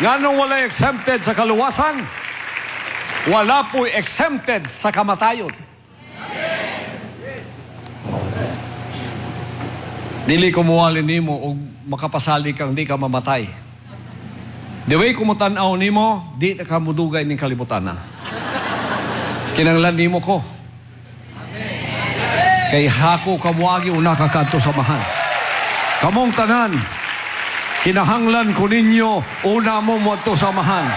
Nganong wala exempted sa kaluwasan? Wala po exempted sa kamatayon. Dili ko muwalin nimo o makapasali kang di ka mamatay. The way kumutanaw nimo, di na ka mudugay ning kalibutan na. Kinanglan nimo ko. Kay hako kamuagi una ka kadto samahan. Kamong tanan, kinahanglan ko ninyo una mo mo to samahan.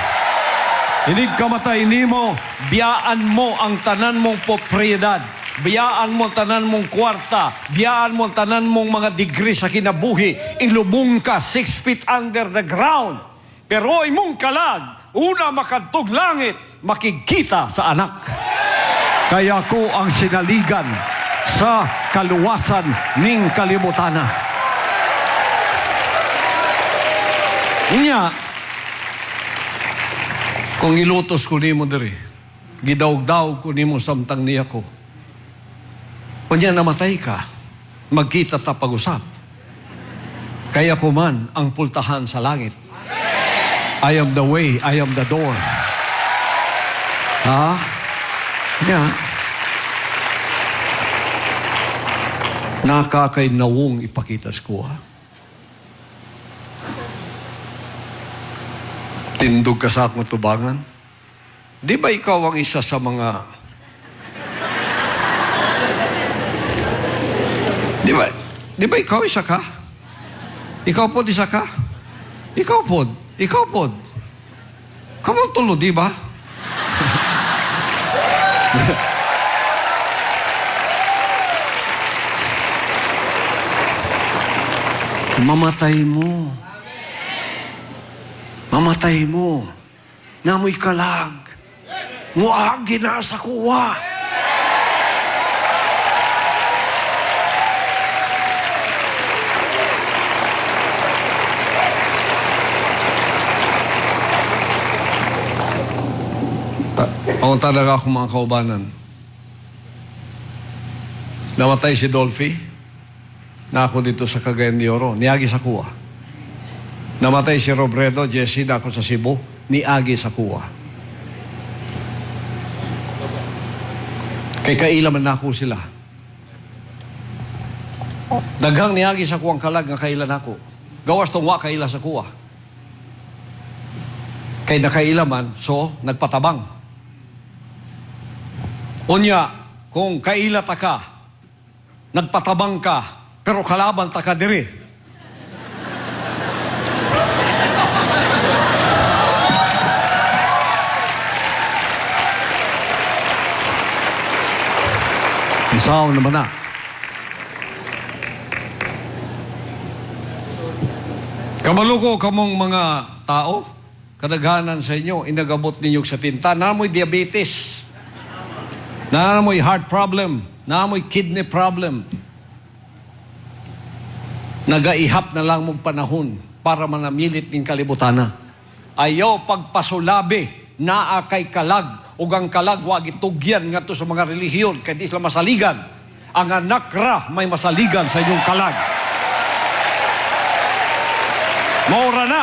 Inig kamatay nimo, biyaan mo ang tanan mong propriedad. Biyaan mo tanan mong kwarta. Biyaan mo tanan mong mga degree sa kinabuhi. Ilubong ka 6 feet under the ground. Pero imong kalag, una makadtog langit, makikita sa anak. Kaya ko ang sinaligan sa kaluwasan ning kalibutana. Nya, kung ilutos ko nimo diri, gidaog-daog ko nimo samtang niya ko. Kunya namatay ka, magkita ta pag-usap. Kaya ko man ang pultahan sa langit. I am the way, I am the door. Ha? Nya, nakakay nawong ipakitas ko, ha? Tindog ka sa akong tubangan? Di ba ikaw ang isa sa mga... Di ba ikaw isa ka? Ikaw po isa ka? Ikaw po. Kamang tulo, di ba? Mamatay mo. Mamatay mo. Namoy kalag. Muagi na sa kuwa. Ako talaga ako mga kaubanan. Namatay si Dolphy. Na ako dito sa Cagayan de Oro. Niagi sa kuwa. Namatay si Robredo, Jesse, na ako sa Cebu, ni Agi sa kuwa. Kay kailaman na ako sila. Daghang ni Agi sa kuwang kalag nga kailan ako. Gawas tong wa kaila sa kuwa. Kay nakailaman, so nagpatabang. Unya, kung kaila ta ka, nagpatabang ka, pero kalaban ta ka diri. Isaw naman na. Kamaluko kamong mga tao, kadaghanan sa inyo, inagabot ninyo sa tinta, namoy diabetes, namoy heart problem, namoy kidney problem. Nagaihap na lang mong panahon para manamilit ng kalibutana. Ayaw pagpasulabi, naa kay kalag, ug ang kalag wag itugyan ngadto sa mga relihiyon kay di sila masaligan. Ang anak ra may masaligan sa inyong kalag. Maura na